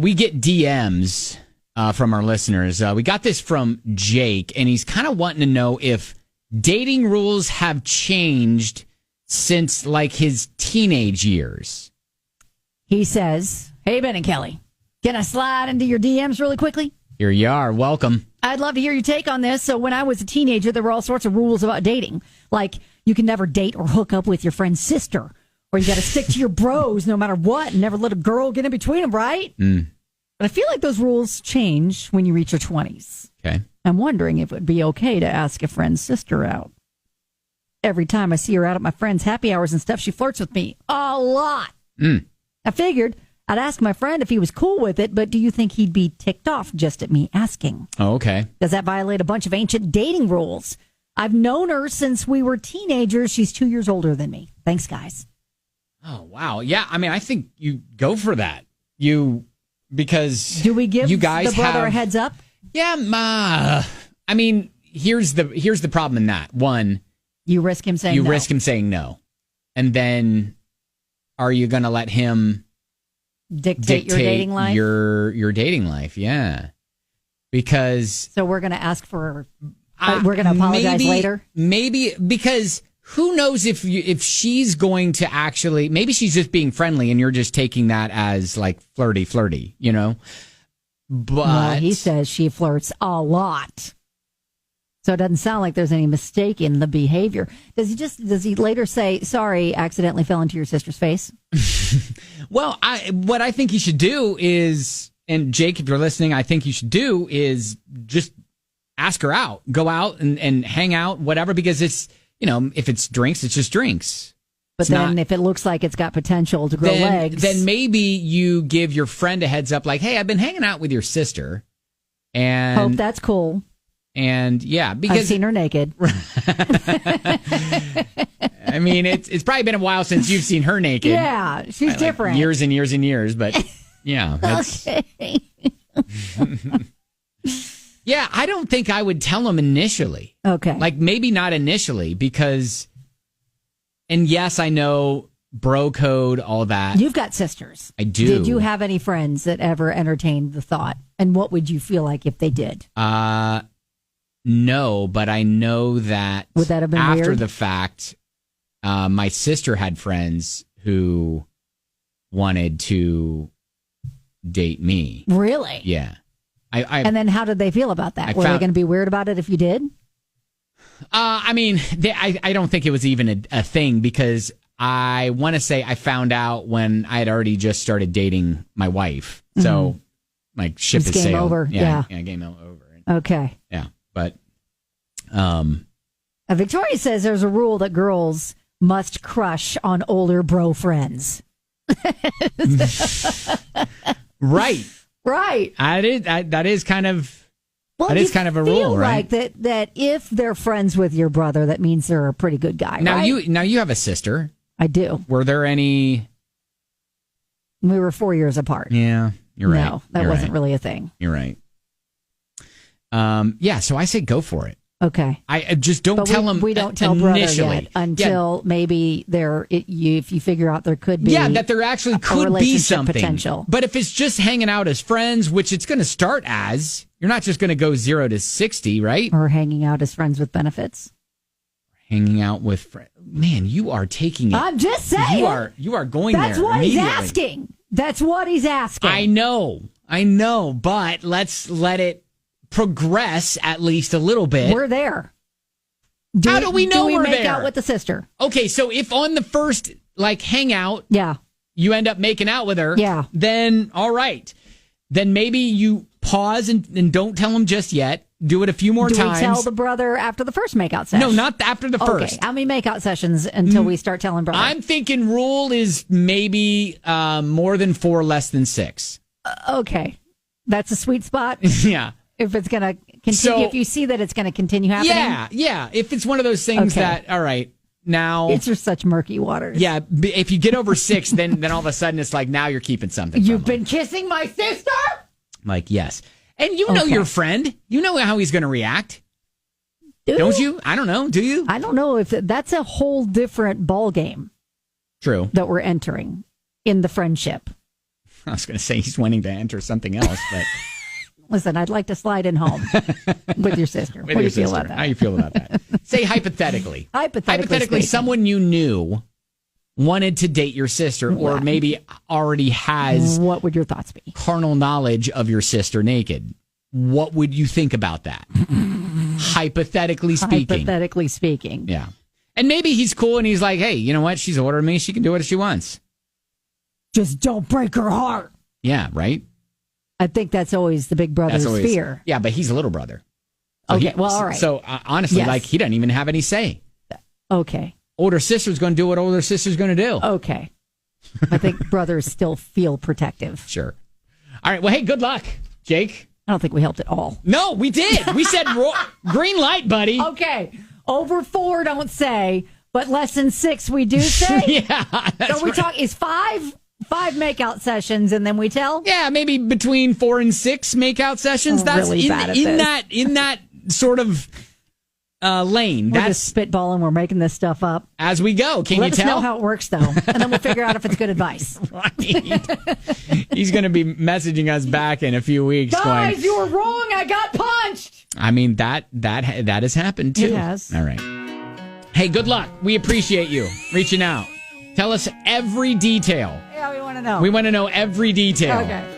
We get DMs from our listeners. We got this from Jake, and he's kind of wanting to know if dating rules have changed since like his teenage years. He says, "Hey, Ben and Kelly, can I slide into your DMs really quickly? Here you are. Welcome. I'd love to hear your take on this. So when I was a teenager, there were all sorts of rules about dating. Like you can never date or hook up with your friend's sister, or you got to stick to your bros no matter what and never let a girl get in between them, right? But I feel like those rules change when you reach your 20s. Okay. I'm wondering if it would be okay to ask a friend's sister out. Every time I see her out at my friend's happy hours and stuff, she flirts with me a lot. I figured I'd ask my friend if he was cool with it, but do you think he'd be ticked off just at me asking? Oh, okay. Does that violate a bunch of ancient dating rules? I've known her since we were teenagers. She's 2 years older than me. Thanks, guys. Oh, wow. Yeah, I mean, I think you go for that. Because do we give you guys the brother a heads up? Yeah, I mean, here's the problem in that. One, you risk him saying no. And then are you going to let him dictate your dating life? Your dating life, yeah. Because so we're going to ask for we're going to apologize later? Maybe because who knows if she's going to actually, maybe she's just being friendly and you're just taking that as like flirty, you know? But well, he says she flirts a lot. So it doesn't sound like there's any mistake in the behavior. Does he later say, sorry, accidentally fell into your sister's face? Well, what I think you should do is, and Jake, if you're listening, I think you should do is just ask her out. Go out and hang out, whatever, because it's, you know, if it's drinks, it's just drinks. But then if it looks like it's got potential to grow legs. Then maybe you give your friend a heads up like, hey, I've been hanging out with your sister. And hope that's cool. And yeah, because I've seen her naked. I mean, it's probably been a while since you've seen her naked. Yeah, she's like different. Years and years and years, but yeah. Okay. Yeah, I don't think I would tell him initially. Okay. Like maybe not initially because, and yes, I know bro code, all that. You've got sisters. I do. Did you have any friends that ever entertained the thought? And what would you feel like if they did? No, but I know that would that have been after weird? The fact, my sister had friends who wanted to date me. Really? Yeah. And then how did they feel about that? Were they going to be weird about it if you did? I mean, I don't think it was even a thing because I want to say I found out when I had already just started dating my wife. So, like, ship is game sailed. over. Yeah, game over. Okay. Yeah, but Victoria says there's a rule that girls must crush on older bro friends. Right. Right. That is kind of that is kind of a rule, right? Like that if they're friends with your brother, that means they're a pretty good guy. Now right? you have a sister. I do. Were there any? We were 4 years apart. Yeah, you're right. No, that wasn't really a thing. You're right. Yeah, so I say go for it. Okay. I just don't tell them. We don't tell brother yet until maybe if you figure out there could be that there actually could be something potential. But if it's just hanging out as friends, which it's going to start as, you're not just going to go 0 to 60, right? Or hanging out as friends with benefits. Hanging out with friends. Man, you are taking it. I'm just saying. You are going That's there. What he's asking. That's what he's asking. I know, but let's let it progress at least a little bit. We're there. How do we know we're there? Do we make there? out with the sister? Okay, so if on the first hangout, you end up making out with her, then all right. Then maybe you pause and don't tell him just yet. Do it a few more times. Do we tell the brother after the first makeout session? No, not after the first. Okay, how many makeout sessions until we start telling brother? I'm thinking rule is maybe more than 4, less than 6. Okay, that's a sweet spot. Yeah. If it's going to continue, if you see that it's going to continue happening. Yeah. If it's one of those things that, all right, now it's just such murky waters. Yeah, if you get over 6, then all of a sudden it's like now you're keeping something. You've been kissing my sister? Like, yes. And you know your friend. You know how he's going to react. Don't you? I don't know. Do you? I don't know if that's a whole different ball game. True. That we're entering in the friendship. I was going to say he's wanting to enter something else, but Listen, I'd like to slide in home with your sister. What do you feel about that? How you feel about that? Say hypothetically. Hypothetically, someone you knew wanted to date your sister, or maybe already has. What would your thoughts be? Carnal knowledge of your sister naked. What would you think about that? Hypothetically speaking. Hypothetically speaking. Yeah. And maybe he's cool and he's like, hey, you know what? She's older than me. She can do what she wants. Just don't break her heart. Yeah, right? I think that's always the big brother's fear. Yeah, but he's a little brother. So okay, well, all right. So honestly, like, he doesn't even have any say. Okay. Older sister's going to do what older sister's going to do. Okay. I think brothers still feel protective. Sure. All right. Well, hey, good luck, Jake. I don't think we helped at all. No, we did. We said green light, buddy. Okay. Over 4, don't say, but less than 6, we do say. Yeah. So we talk is 5 makeout sessions, and then we tell. Yeah, maybe between 4 and 6 makeout sessions. That's really bad at this. in that sort of lane. We're That's just spitballing. We're making this stuff up as we go. Can Let you us tell? know how it works, though, and then we'll figure out if it's good advice. Right. He's going to be messaging us back in a few weeks. Guys, going, you were wrong. I got punched. I mean, that has happened too. It has. All right. Hey, good luck. We appreciate you reaching out. Tell us every detail. Yeah, we want to know. We want to know every detail. Okay.